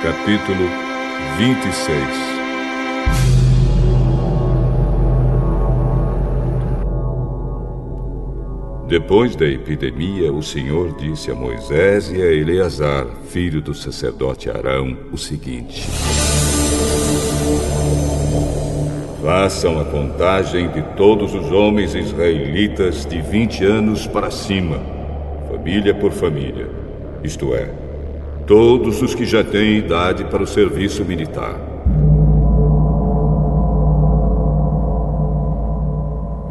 Capítulo 26. Depois da epidemia, o Senhor disse a Moisés e a Eleazar, filho do sacerdote Arão, o seguinte: façam a contagem de todos os homens israelitas de 20 anos para cima, família por família, isto é, todos os que já têm idade para o serviço militar.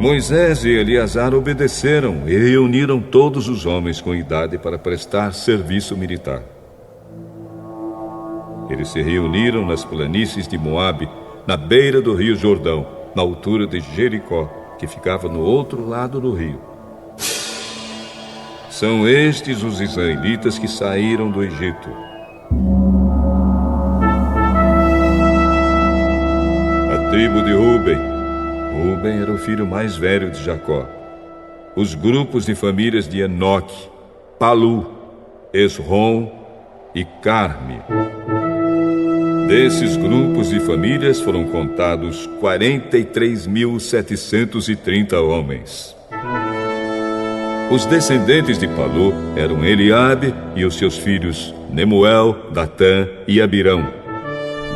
Moisés e Eleazar obedeceram e reuniram todos os homens com idade para prestar serviço militar. Eles se reuniram nas planícies de Moabe, na beira do rio Jordão, na altura de Jericó, que ficava no outro lado do rio. São estes os israelitas que saíram do Egito. A tribo de Ruben. Ruben era o filho mais velho de Jacó. Os grupos de famílias de Enoque, Palu, Esrom e Carme. Desses grupos de famílias foram contados 43.730 homens. Os descendentes de Palu eram Eliabe e os seus filhos Nemuel, Datã e Abirão.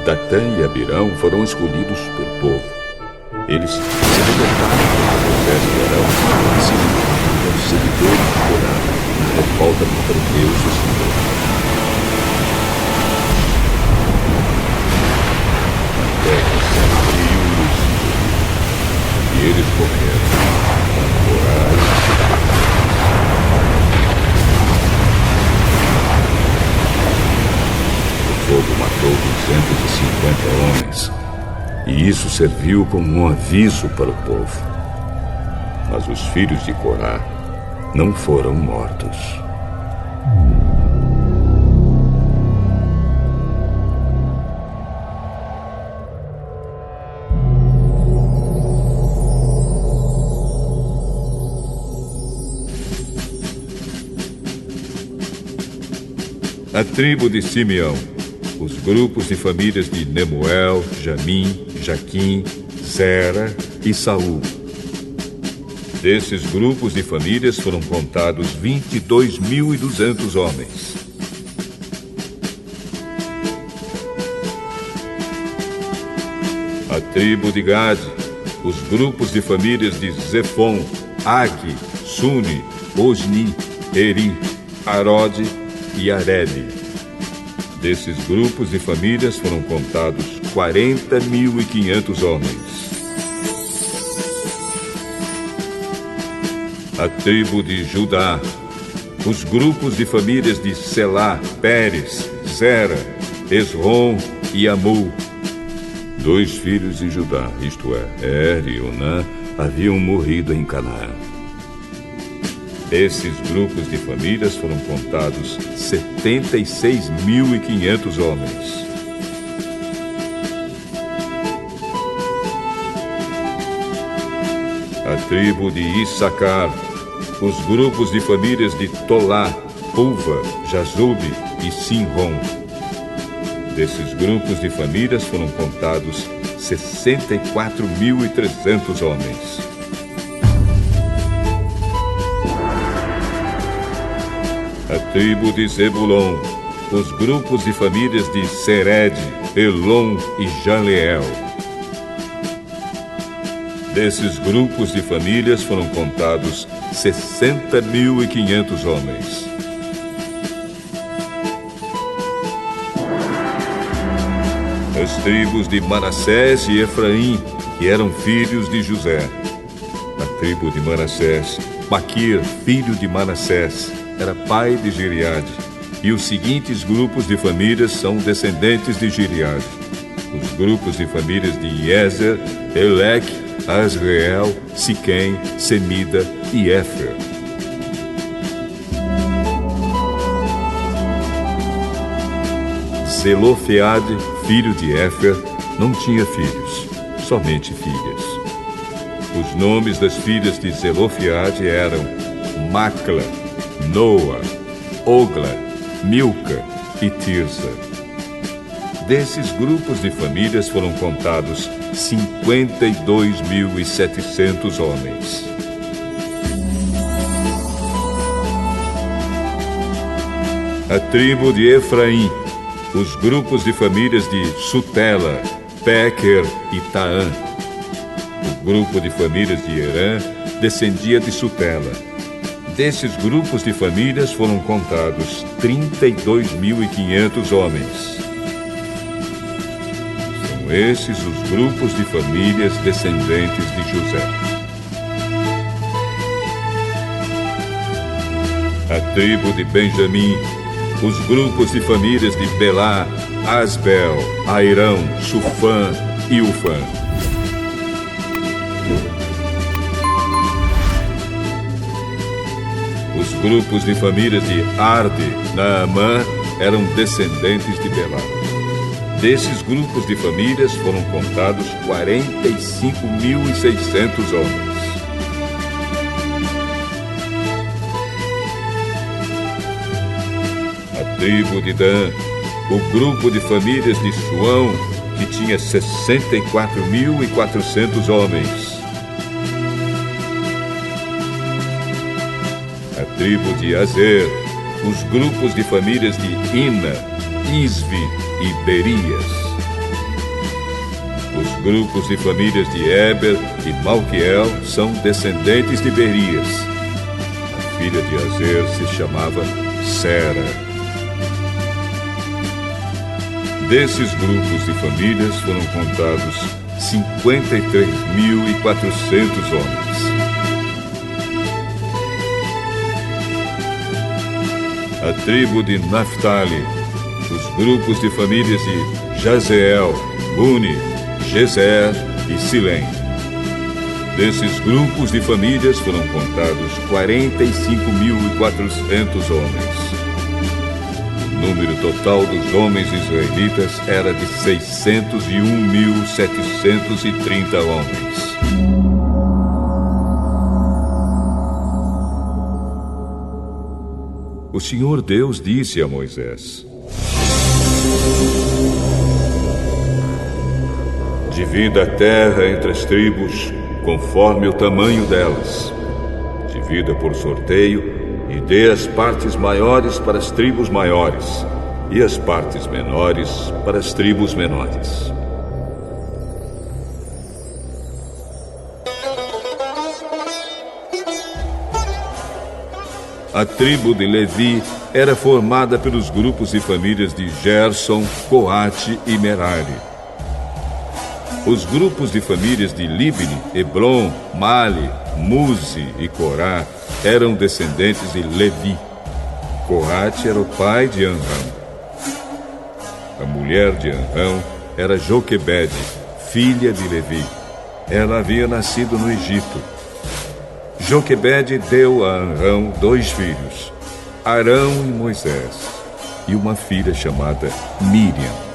Datã e Abirão foram escolhidos pelo povo. Eles se libertaram do Moisés e Arão e se uniram aos seguidores de Corá na revolta contra Deus, o Senhor. A terra se abriu e eles correram para Corá e o fogo matou 250 homens. E isso serviu como um aviso para o povo. Mas os filhos de Corá não foram mortos. A tribo de Simeão. Os grupos de famílias de Nemuel, Jamim, Jaquim, Zera e Saul. Desses grupos de famílias foram contados 22.200 homens. A tribo de Gade. Os grupos de famílias de Zefon, Agi, Suni, Osni, Eri, Arode e Areli. Desses grupos de famílias foram contados 40.500 homens. A tribo de Judá. Os grupos de famílias de Selá, Pérez, Zera, Esrom e Amul. 2 filhos de Judá, isto é, Er e Onã, haviam morrido em Canaã. Esses grupos de famílias foram contados 76.500 homens. A tribo de Issacar. Os grupos de famílias de Tolá, Pulva, Jazube e Sinrom. Desses grupos de famílias foram contados 64.300 homens. A tribo de Zebulon. Os grupos de famílias de Sered, Elon e Jaleel. Desses grupos de famílias foram contados 60.500 homens. As tribos de Manassés e Efraim, que eram filhos de José. A tribo de Manassés, Maquir, filho de Manassés, era pai de Gileade, e os seguintes grupos de famílias são descendentes de Gileade. Os grupos de famílias de Iezer, Eleque, Asreel, Siquém, Semida e Éfer. Zelofeade, filho de Éfer, não tinha filhos, somente filhas. Os nomes das filhas de Zelofeade eram Macla, Noa, Ogla, Milca e Tirsa. Desses grupos de famílias foram contados 52.700 homens. A tribo de Efraim, os grupos de famílias de Sutela, Péquer e Taã. O grupo de famílias de Herã descendia de Sutela. Desses grupos de famílias foram contados 32.500 homens. São esses os grupos de famílias descendentes de José. A tribo de Benjamim, os grupos de famílias de Belá, Asbel, Airão, Sufã e Ufã. Os grupos de famílias de Arde, Naamã, eram descendentes de Belá. Desses grupos de famílias foram contados 45.600 homens. A tribo de Dan, o grupo de famílias de Suão, que tinha 64.400 homens. A tribo de Azer, os grupos de famílias de Ina, Isvi e Berias. Os grupos de famílias de Eber e Malquiel são descendentes de Berias. A filha de Azer se chamava Sera. Desses grupos de famílias foram contados 53.400 homens. A tribo de Naphtali, os grupos de famílias de Jazeel, Buni, Gezer e Silém. Desses grupos de famílias foram contados 45.400 homens. O número total dos homens israelitas era de 601.730 homens. O Senhor Deus disse a Moisés: divida a terra entre as tribos, conforme o tamanho delas. Divida por sorteio e dê as partes maiores para as tribos maiores e as partes menores para as tribos menores. A tribo de Levi era formada pelos grupos e famílias de Gerson, Coate e Merari. Os grupos de famílias de Libni, Hebron, Mali, Muzi e Corá eram descendentes de Levi. Coate era o pai de Amram. A mulher de Amram era Joquebede, filha de Levi. Ela havia nascido no Egito. Joquebede deu a Amram 2 filhos, Arão e Moisés, e uma filha chamada Míriam.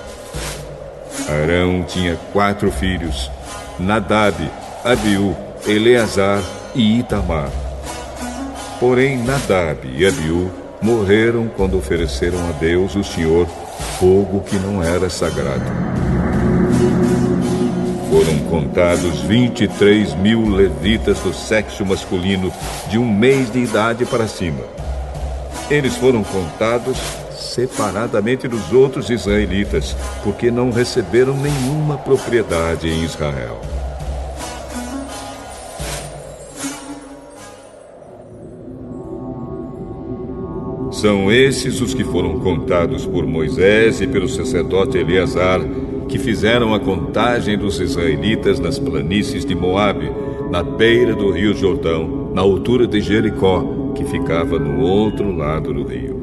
Arão tinha 4 filhos, Nadab, Abiú, Eleazar e Itamar. Porém, Nadab e Abiú morreram quando ofereceram a Deus, o Senhor, fogo que não era sagrado. Foram contados 23.000 levitas do sexo masculino de 1 mês de idade para cima. Eles foram contados separadamente dos outros israelitas, porque não receberam nenhuma propriedade em Israel. São esses os que foram contados por Moisés e pelo sacerdote Eleazar, que fizeram a contagem dos israelitas nas planícies de Moabe, na beira do rio Jordão, na altura de Jericó, que ficava no outro lado do rio.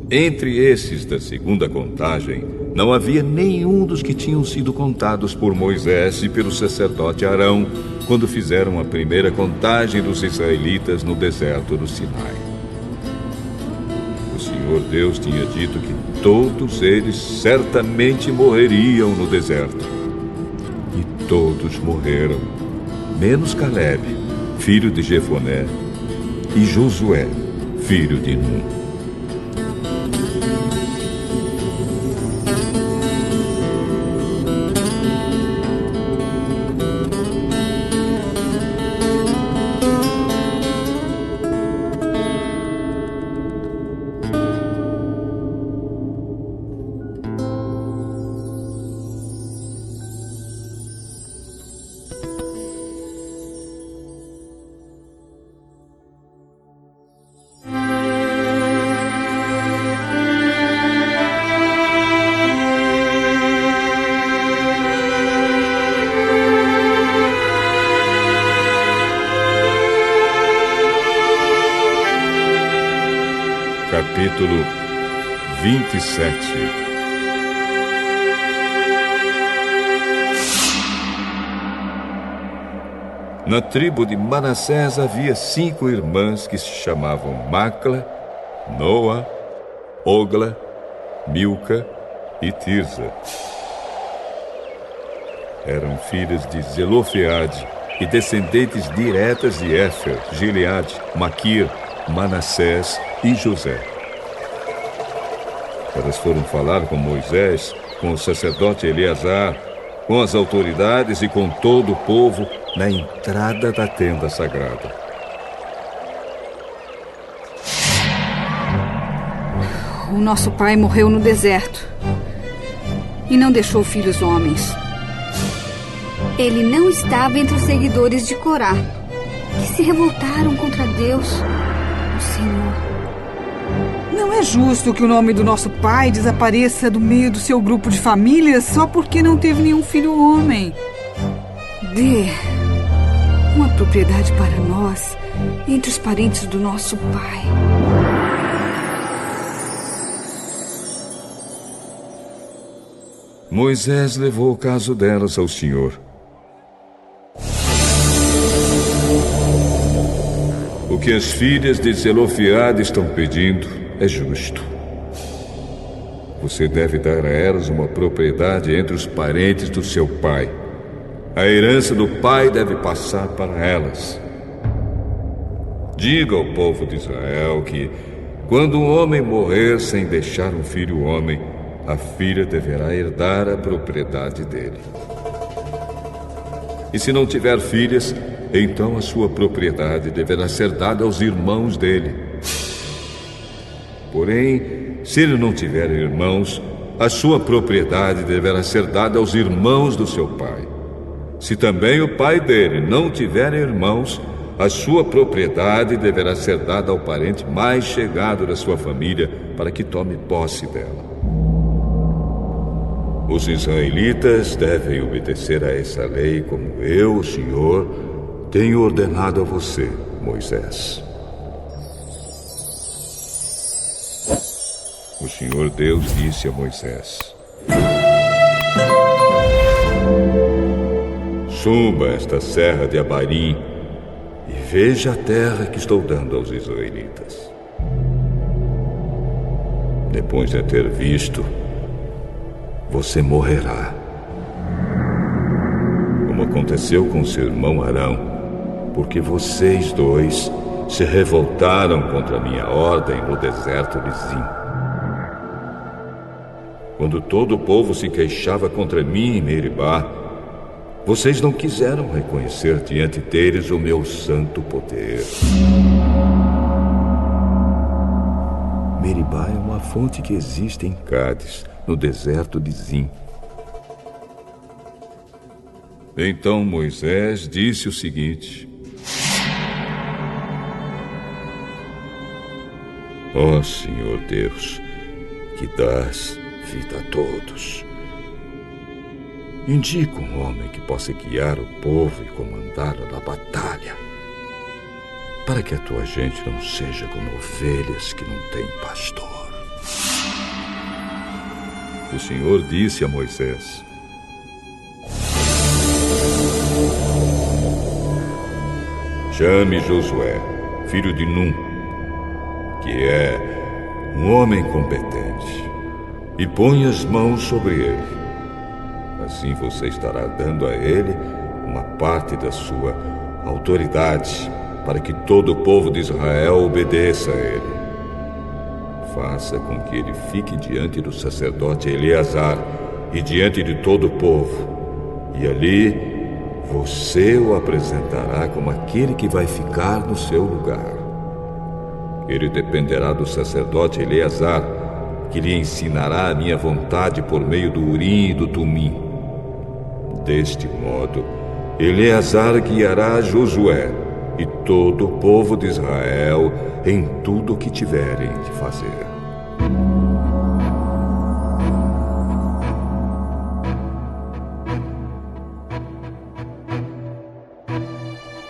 Entre esses da segunda contagem, não havia nenhum dos que tinham sido contados por Moisés e pelo sacerdote Arão, quando fizeram a primeira contagem dos israelitas no deserto do Sinai. O Senhor Deus tinha dito que todos eles certamente morreriam no deserto. E todos morreram, menos Caleb, filho de Jefoné, e Josué, filho de Num. Capítulo 27. Na tribo de Manassés havia 5 irmãs que se chamavam Macla, Noa, Ogla, Milca e Tirza. Eram filhas de Zelofeade e descendentes diretas de Éfer, Gileade, Maquir, Manassés e José. Elas foram falar com Moisés, com o sacerdote Eleazar, com as autoridades e com todo o povo na entrada da tenda sagrada. O nosso pai morreu no deserto e não deixou filhos homens. Ele não estava entre os seguidores de Corá, que se revoltaram contra Deus, o Senhor. Não é justo que o nome do nosso pai desapareça do meio do seu grupo de família só porque não teve nenhum filho homem. Dê uma propriedade para nós entre os parentes do nosso pai. Moisés levou o caso delas ao Senhor. O que as filhas de Zelofeade estão pedindo é justo. Você deve dar a elas uma propriedade entre os parentes do seu pai. A herança do pai deve passar para elas. Diga ao povo de Israel que, quando um homem morrer sem deixar um filho homem, a filha deverá herdar a propriedade dele. E se não tiver filhas, então a sua propriedade deverá ser dada aos irmãos dele. Porém, se ele não tiver irmãos, a sua propriedade deverá ser dada aos irmãos do seu pai. Se também o pai dele não tiver irmãos, a sua propriedade deverá ser dada ao parente mais chegado da sua família para que tome posse dela. Os israelitas devem obedecer a essa lei como eu, o Senhor, tenho ordenado a você, Moisés. O Senhor Deus disse a Moisés: suba esta serra de Abarim e veja a terra que estou dando aos israelitas. Depois de ter visto, você morrerá, como aconteceu com seu irmão Arão, porque vocês dois se revoltaram contra a minha ordem no deserto de Zim. Quando todo o povo se queixava contra mim em Meribá, vocês não quiseram reconhecer diante deles o meu santo poder. Meribá é uma fonte que existe em Cádiz, no deserto de Zim. Então Moisés disse o seguinte: ó Senhor Deus, que dás vida a todos, indica um homem que possa guiar o povo e comandá-lo na batalha, para que a tua gente não seja como ovelhas que não têm pastor. O Senhor disse a Moisés: chame Josué, filho de Num, que é um homem competente, e ponha as mãos sobre ele. Assim você estará dando a ele uma parte da sua autoridade para que todo o povo de Israel obedeça a ele. Faça com que ele fique diante do sacerdote Eleazar e diante de todo o povo, e ali você o apresentará como aquele que vai ficar no seu lugar. Ele dependerá do sacerdote Eleazar, que lhe ensinará a minha vontade por meio do Urim e do Tumim. Deste modo, Eleazar guiará Josué e todo o povo de Israel em tudo o que tiverem de fazer.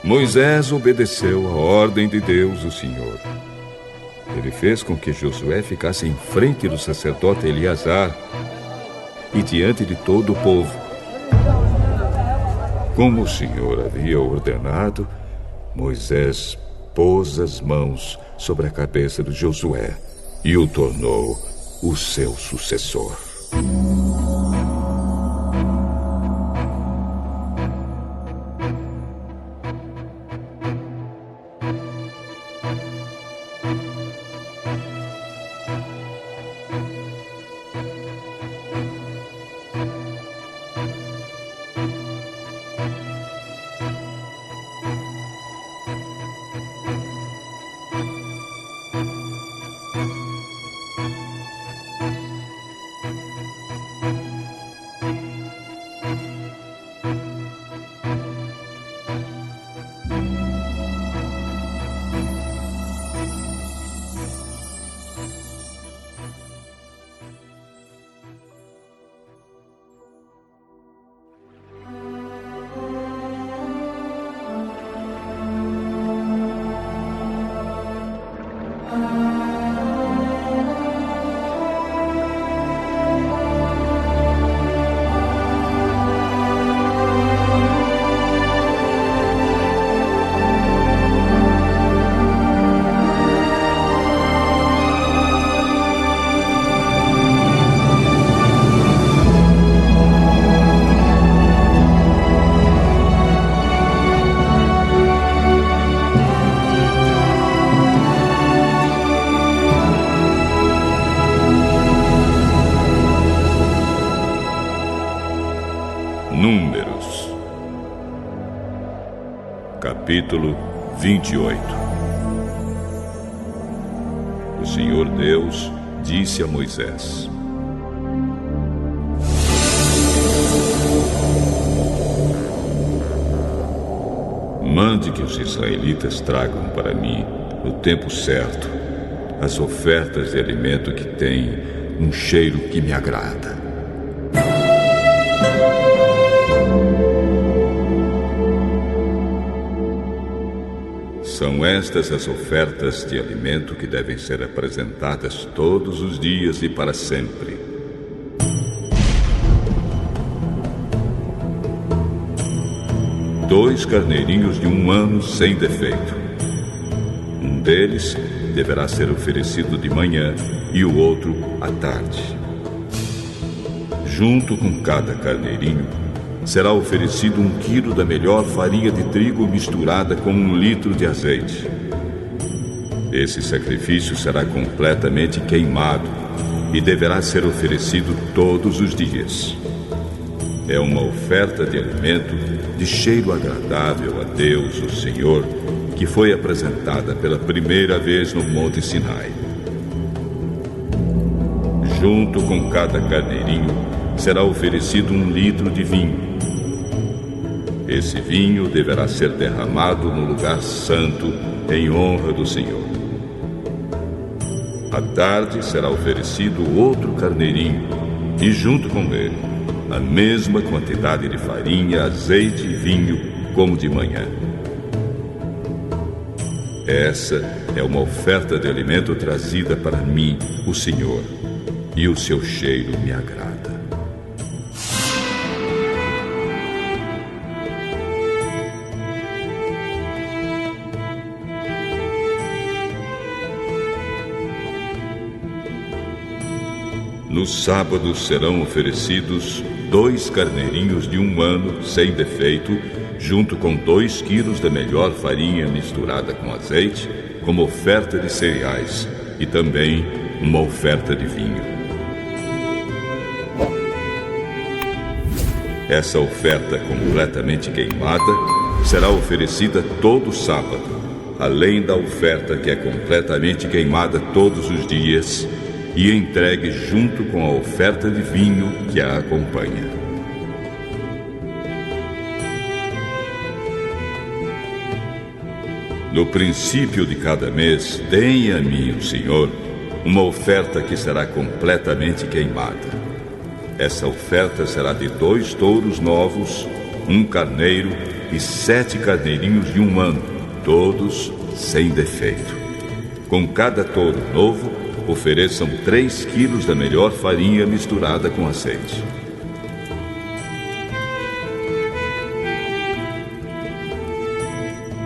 Moisés obedeceu a ordem de Deus, o Senhor. Ele fez com que Josué ficasse em frente do sacerdote Eleazar e diante de todo o povo. Como o Senhor havia ordenado, Moisés pôs as mãos sobre a cabeça de Josué e o tornou o seu sucessor. Números, capítulo 28. O Senhor Deus disse a Moisés: mande que os israelitas tragam para mim, no tempo certo, as ofertas de alimento que têm um cheiro que me agrada. São estas as ofertas de alimento que devem ser apresentadas todos os dias e para sempre. Dois carneirinhos de 1 ano sem defeito. Um deles deverá ser oferecido de manhã e o outro à tarde. Junto com cada carneirinho, será oferecido 1 quilo da melhor farinha de trigo misturada com 1 litro de azeite. Esse sacrifício será completamente queimado e deverá ser oferecido todos os dias. É uma oferta de alimento de cheiro agradável a Deus, o Senhor, que foi apresentada pela primeira vez no Monte Sinai. Junto com cada carneirinho será oferecido 1 litro de vinho. Esse vinho deverá ser derramado no lugar santo em honra do Senhor. À tarde será oferecido outro carneirinho e junto com ele a mesma quantidade de farinha, azeite e vinho como de manhã. Essa é uma oferta de alimento trazida para mim, o Senhor, e o seu cheiro me agrada. Nos sábados serão oferecidos 2 carneirinhos de 1 ano sem defeito junto com 2 quilos da melhor farinha misturada com azeite, como oferta de cereais, e também uma oferta de vinho. Essa oferta completamente queimada será oferecida todo sábado, além da oferta que é completamente queimada todos os dias e entregue junto com a oferta de vinho que a acompanha. No princípio de cada mês, deem a mim, o Senhor, uma oferta que será completamente queimada. Essa oferta será de 2 touros novos, 1 carneiro e 7 carneirinhos de 1 ano, todos sem defeito. Com cada touro novo, ofereçam 3 quilos da melhor farinha misturada com azeite.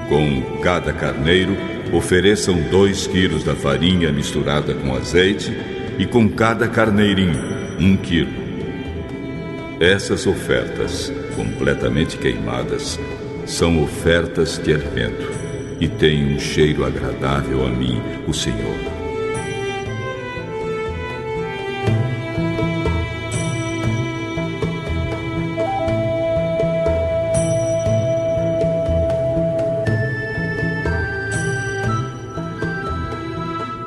Com cada carneiro, ofereçam 2 quilos da farinha misturada com azeite e com cada carneirinho, 1 quilo. Essas ofertas, completamente queimadas, são ofertas de alimento e têm um cheiro agradável a mim, o Senhor.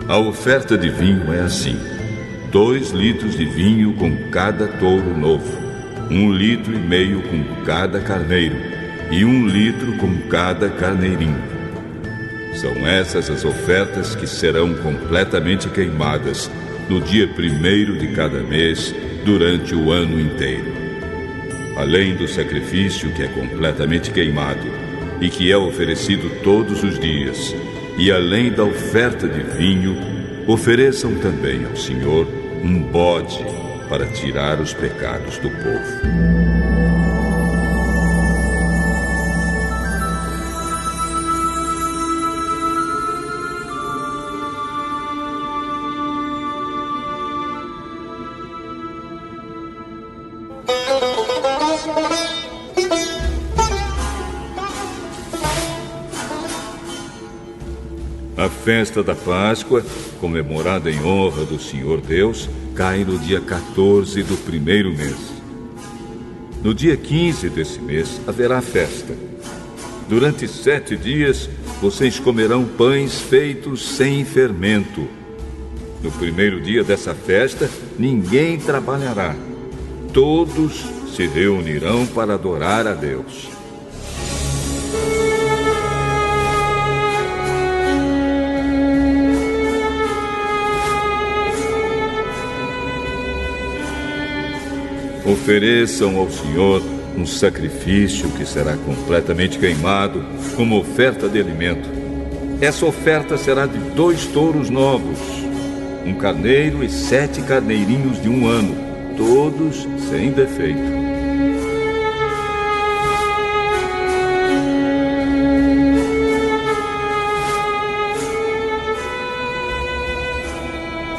A oferta de vinho é assim: 2 litros de vinho com cada touro novo, 1,5 litros com cada carneiro e 1 litro com cada carneirinho. São essas as ofertas que serão completamente queimadas no dia 1º de cada mês durante o ano inteiro. Além do sacrifício que é completamente queimado e que é oferecido todos os dias, e além da oferta de vinho, ofereçam também ao Senhor um bode para tirar os pecados do povo. A festa da Páscoa, comemorada em honra do Senhor Deus, cai no dia 14 do 1º mês. No dia 15 desse mês haverá festa. Durante 7 dias, vocês comerão pães feitos sem fermento. No 1º dia dessa festa, ninguém trabalhará. Todos se reunirão para adorar a Deus. Ofereçam ao Senhor um sacrifício que será completamente queimado como oferta de alimento. Essa oferta será de 2 touros novos, 1 carneiro e 7 carneirinhos de 1 ano, todos sem defeito.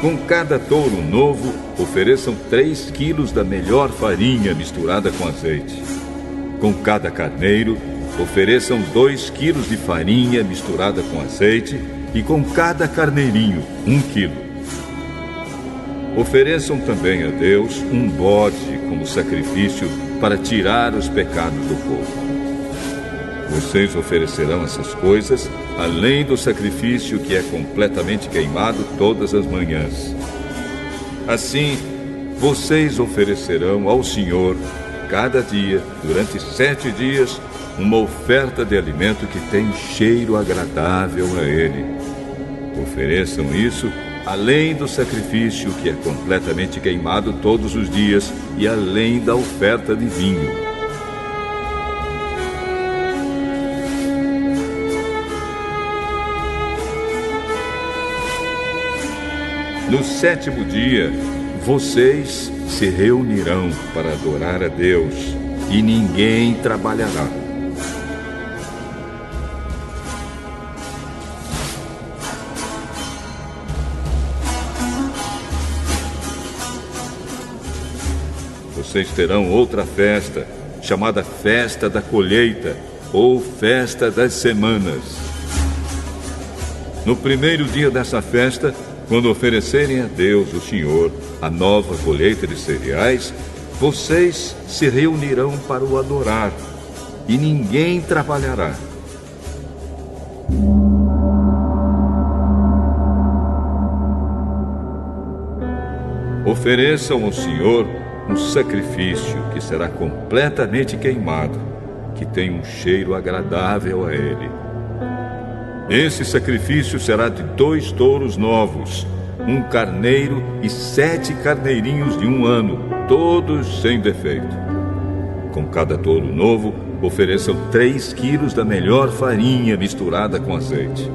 Com cada touro novo, ofereçam 3 quilos da melhor farinha misturada com azeite. Com cada carneiro, ofereçam 2 quilos de farinha misturada com azeite e com cada carneirinho, 1 quilo. Ofereçam também a Deus um bode como sacrifício para tirar os pecados do povo. Vocês oferecerão essas coisas, além do sacrifício que é completamente queimado todas as manhãs. Assim, vocês oferecerão ao Senhor, cada dia, durante 7 dias, uma oferta de alimento que tem cheiro agradável a Ele. Ofereçam isso, além do sacrifício que é completamente queimado todos os dias e além da oferta de vinho. No 7º dia, vocês se reunirão para adorar a Deus e ninguém trabalhará. Vocês terão outra festa, chamada Festa da Colheita, ou festa das semanas. No primeiro dia dessa festa, quando oferecerem a Deus, o Senhor, a nova colheita de cereais, vocês se reunirão para o adorar, e ninguém trabalhará. Ofereçam ao Senhor um sacrifício que será completamente queimado, que tem um cheiro agradável a Ele. Esse sacrifício será de 2 touros novos, um carneiro e 7 carneirinhos de 1 ano, todos sem defeito. Com cada touro novo, ofereçam 3 quilos da melhor farinha misturada com azeite.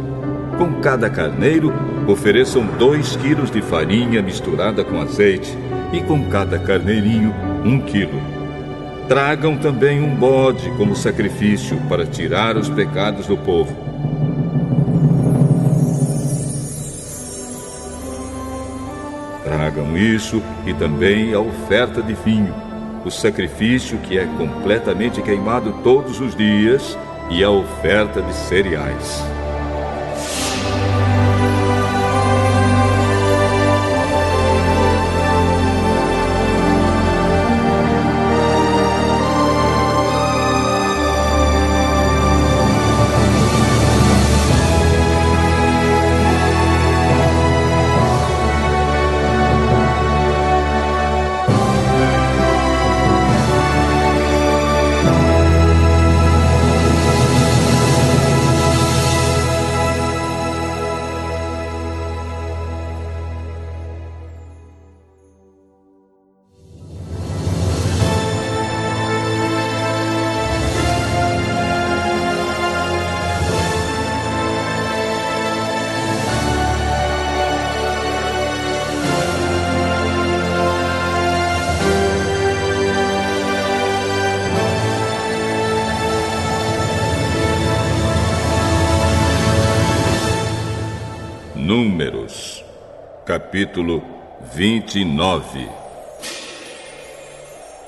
Com cada carneiro, ofereçam 2 quilos de farinha misturada com azeite, e com cada carneirinho, 1 quilo. Tragam também um bode como sacrifício para tirar os pecados do povo. Tragam isso e também a oferta de vinho, o sacrifício que é completamente queimado todos os dias e a oferta de cereais. Números, capítulo 29.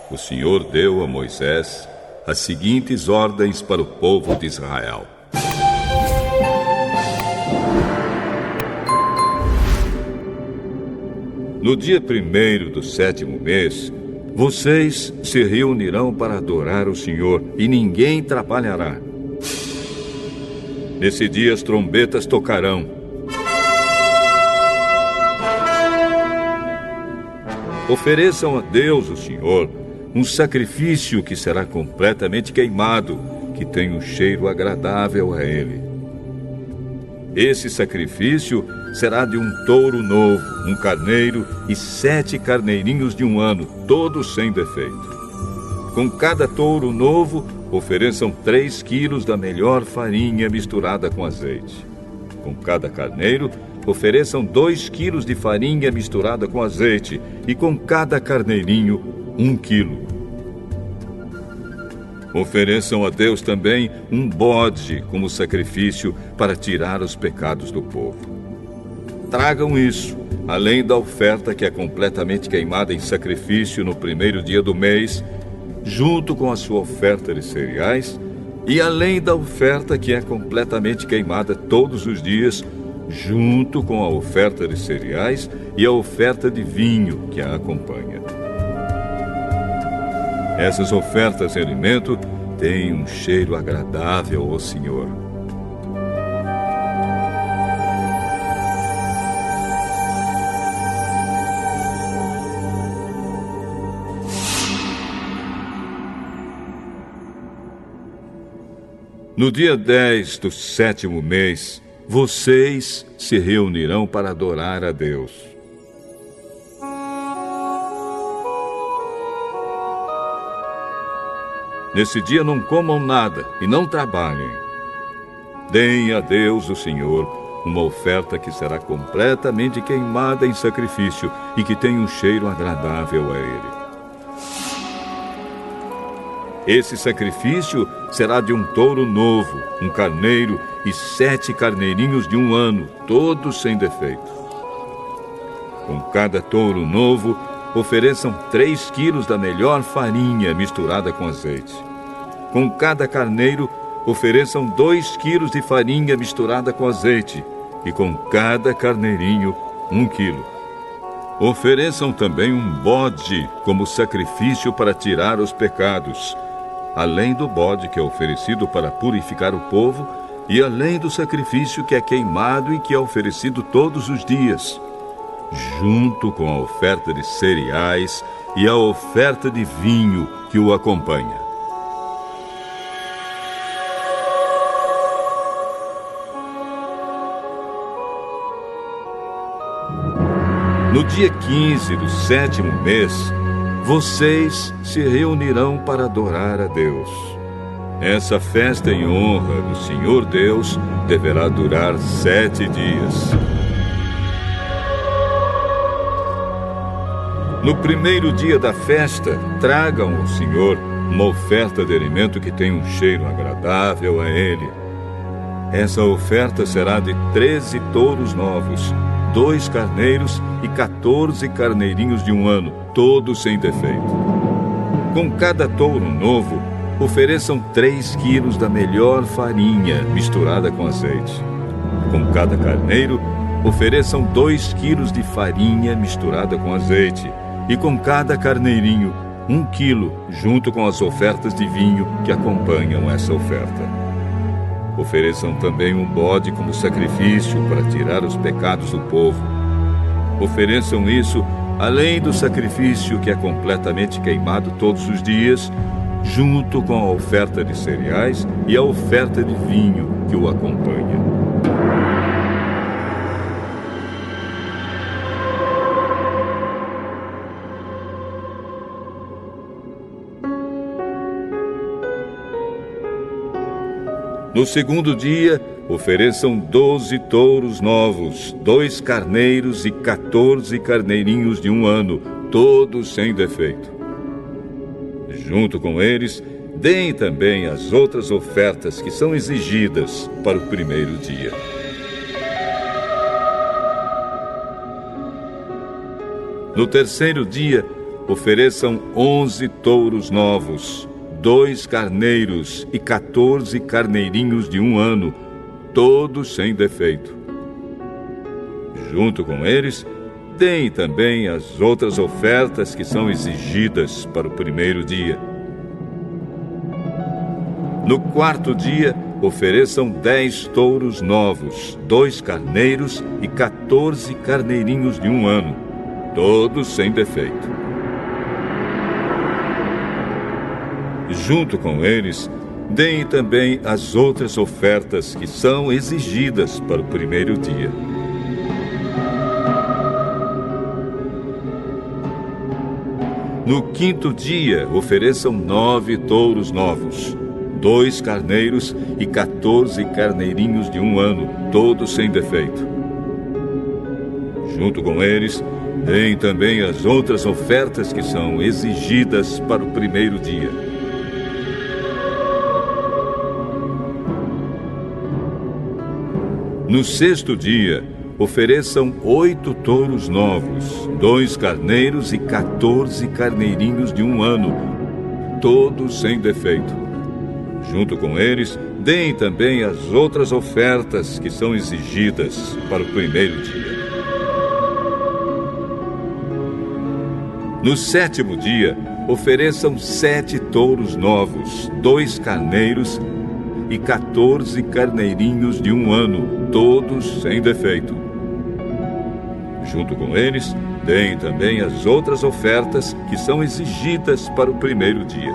O Senhor deu a Moisés as seguintes ordens para o povo de Israel. No dia 1º do 7º mês, vocês se reunirão para adorar o Senhor e ninguém trabalhará. Nesse dia as trombetas tocarão. Ofereçam a Deus, o Senhor, um sacrifício que será completamente queimado, que tem um cheiro agradável a Ele. Esse sacrifício será de 1 touro novo, um carneiro e 7 carneirinhos de 1 ano, todos sem defeito. Com cada touro novo, ofereçam 3 quilos da melhor farinha misturada com azeite. Com cada carneiro, ofereçam 2 quilos de farinha misturada com azeite, e com cada carneirinho, 1 quilo. Ofereçam a Deus também um bode como sacrifício para tirar os pecados do povo. Tragam isso, além da oferta que é completamente queimada em sacrifício no 1º dia do mês, junto com a sua oferta de cereais, e além da oferta que é completamente queimada todos os dias, junto com a oferta de cereais e a oferta de vinho que a acompanha. Essas ofertas de alimento têm um cheiro agradável ao Senhor. No dia 10 do 7º mês, vocês se reunirão para adorar a Deus. Nesse dia não comam nada e não trabalhem. Deem a Deus, o Senhor, uma oferta que será completamente queimada em sacrifício e que tem um cheiro agradável a Ele. Esse sacrifício será de 1 touro novo, um carneiro e 7 carneirinhos de 1 ano, todos sem defeito. Com cada touro novo, ofereçam 3 quilos da melhor farinha misturada com azeite. Com cada carneiro, ofereçam 2 quilos de farinha misturada com azeite, e com cada carneirinho 1 quilo. Ofereçam também um bode como sacrifício para tirar os pecados, além do bode que é oferecido para purificar o povo, e além do sacrifício que é queimado e que é oferecido todos os dias, junto com a oferta de cereais e a oferta de vinho que o acompanha. No dia 15 do 7º mês, vocês se reunirão para adorar a Deus. Essa festa em honra do Senhor Deus deverá durar 7 dias. No primeiro dia da festa, tragam ao Senhor uma oferta de alimento que tenha um cheiro agradável a Ele. Essa oferta será de 13 touros novos, 2 carneiros e 14 carneirinhos de 1 ano, todos sem defeito. Com cada touro novo, ofereçam 3 quilos da melhor farinha misturada com azeite. Com cada carneiro, ofereçam 2 quilos de farinha misturada com azeite. E com cada carneirinho, 1 quilo, junto com as ofertas de vinho que acompanham essa oferta. Ofereçam também um bode como sacrifício para tirar os pecados do povo. Ofereçam isso além do sacrifício que é completamente queimado todos os dias, junto com a oferta de cereais e a oferta de vinho que o acompanha. No segundo dia, ofereçam 12 touros novos, 2 carneiros e 14 carneirinhos de 1 ano, todos sem defeito. Junto com eles, deem também as outras ofertas que são exigidas para o primeiro dia. No terceiro dia, ofereçam 11 touros novos, 2 carneiros e 14 carneirinhos de 1 ano, todos sem defeito. Junto com eles, deem também as outras ofertas que são exigidas para o primeiro dia. No quarto dia, ofereçam 10 touros novos, 2 carneiros e 14 carneirinhos de 1 ano, todos sem defeito. Junto com eles, deem também as outras ofertas que são exigidas para o primeiro dia. No quinto dia, ofereçam 9 touros novos, 2 carneiros e 14 carneirinhos de 1 ano, todos sem defeito. Junto com eles, deem também as outras ofertas que são exigidas para o primeiro dia. No sexto dia, ofereçam 8 touros novos, 2 carneiros e 14 carneirinhos de 1 ano, todos sem defeito. Junto com eles, deem também as outras ofertas que são exigidas para o primeiro dia. No sétimo dia, ofereçam 7 touros novos, 2 carneiros e 14 carneirinhos de 1 ano, todos sem defeito. Junto com eles, deem também as outras ofertas que são exigidas para o primeiro dia.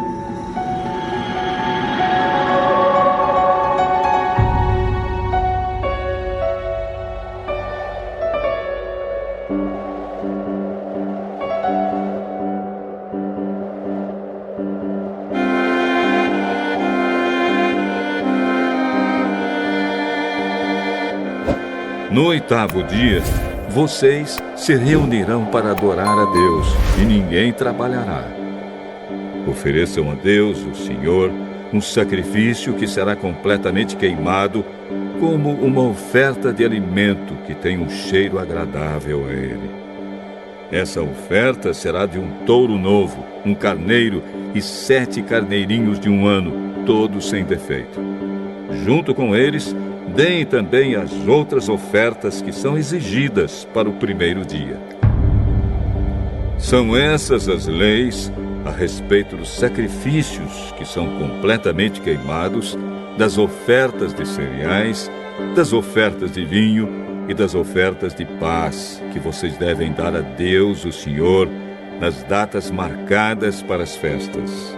No oitavo dia, vocês se reunirão para adorar a Deus e ninguém trabalhará. Ofereçam a Deus, o Senhor, um sacrifício que será completamente queimado, como uma oferta de alimento que tem um cheiro agradável a Ele. Essa oferta será de um touro novo, um carneiro e 7 carneirinhos de 1 ano, todos sem defeito. junto com eles, deem também as outras ofertas que são exigidas para o primeiro dia. São essas as leis a respeito dos sacrifícios que são completamente queimados, das ofertas de cereais, das ofertas de vinho e das ofertas de paz que vocês devem dar a Deus, o Senhor, nas datas marcadas para as festas.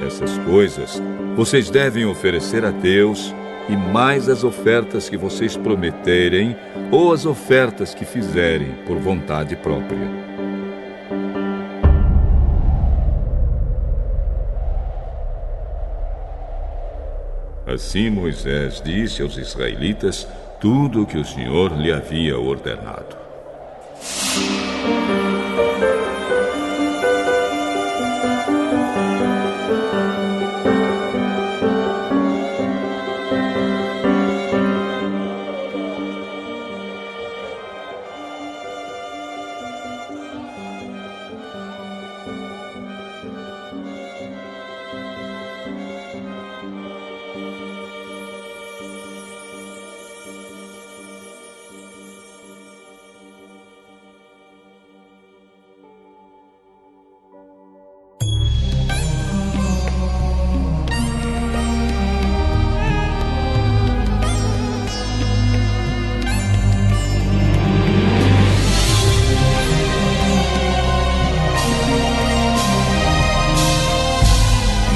Essas coisas vocês devem oferecer a Deus, e mais as ofertas que vocês prometerem ou as ofertas que fizerem por vontade própria. Assim Moisés disse aos israelitas tudo o que o Senhor lhe havia ordenado.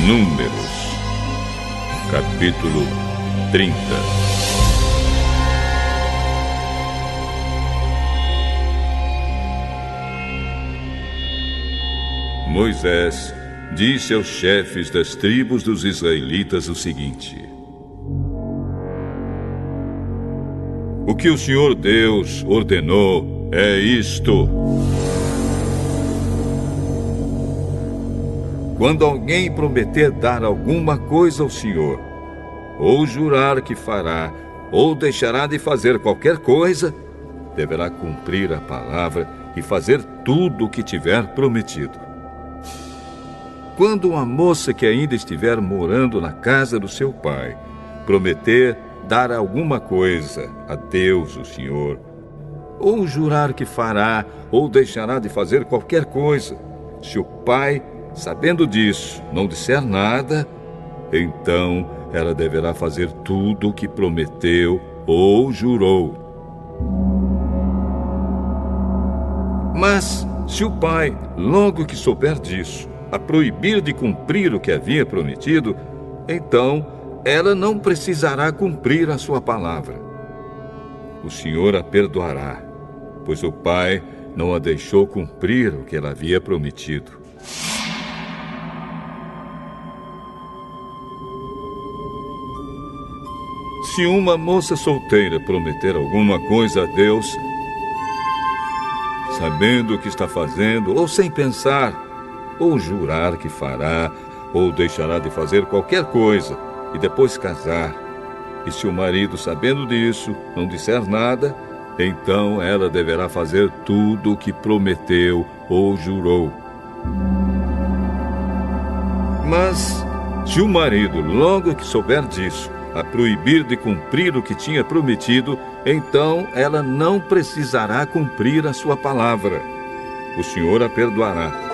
Números, capítulo 30. Moisés disse aos chefes das tribos dos israelitas o seguinte: O que o Senhor Deus ordenou é isto: quando alguém prometer dar alguma coisa ao Senhor, ou jurar que fará, ou deixará de fazer qualquer coisa, deverá cumprir a palavra e fazer tudo o que tiver prometido. Quando uma moça que ainda estiver morando na casa do seu pai prometer dar alguma coisa a Deus, o Senhor, ou jurar que fará, ou deixará de fazer qualquer coisa, se o pai, sabendo disso, não disser nada, então ela deverá fazer tudo o que prometeu ou jurou. Mas, se o pai, logo que souber disso, a proibir de cumprir o que havia prometido, então ela não precisará cumprir a sua palavra. O Senhor a perdoará, pois o pai não a deixou cumprir o que ela havia prometido. Se uma moça solteira prometer alguma coisa a Deus, sabendo o que está fazendo, ou sem pensar, ou jurar que fará, ou deixará de fazer qualquer coisa, e depois casar, e se o marido, sabendo disso, não disser nada, então ela deverá fazer tudo o que prometeu ou jurou. Mas, se o marido, logo que souber disso, a proibir de cumprir o que tinha prometido, então ela não precisará cumprir a sua palavra. O Senhor a perdoará.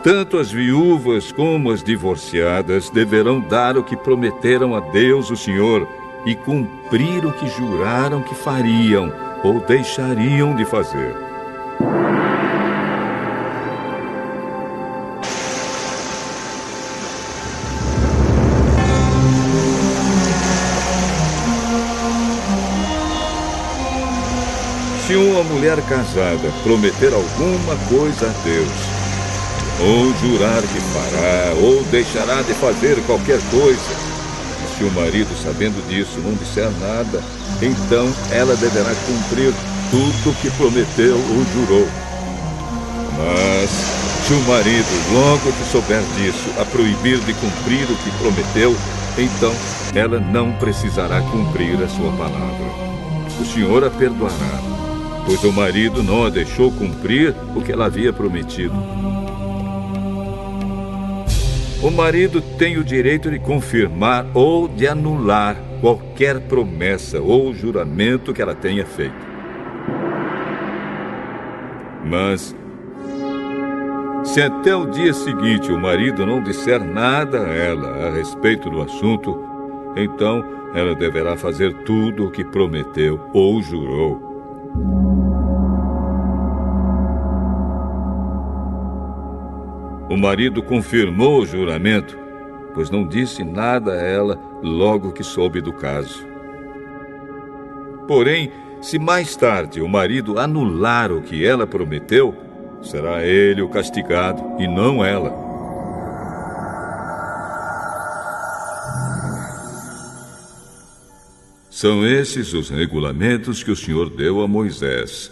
Tanto as viúvas como as divorciadas deverão dar o que prometeram a Deus, o Senhor, e cumprir o que juraram que fariam ou deixariam de fazer. Se uma mulher casada prometer alguma coisa a Deus, ou jurar que fará, ou deixará de fazer qualquer coisa, e se o marido, sabendo disso, não disser nada, então ela deverá cumprir tudo o que prometeu ou jurou. Mas, se o marido, logo que souber disso, a proibir de cumprir o que prometeu, então ela não precisará cumprir a sua palavra. O Senhor a perdoará, pois o marido não a deixou cumprir o que ela havia prometido. O marido tem o direito de confirmar ou de anular qualquer promessa ou juramento que ela tenha feito. Mas, se até o dia seguinte o marido não disser nada a ela a respeito do assunto, então ela deverá fazer tudo o que prometeu ou jurou. O marido confirmou o juramento, pois não disse nada a ela logo que soube do caso. Porém, se mais tarde o marido anular o que ela prometeu, será ele o castigado e não ela. São esses os regulamentos que o Senhor deu a Moisés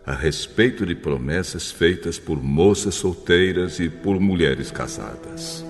a respeito de promessas feitas por moças solteiras e por mulheres casadas.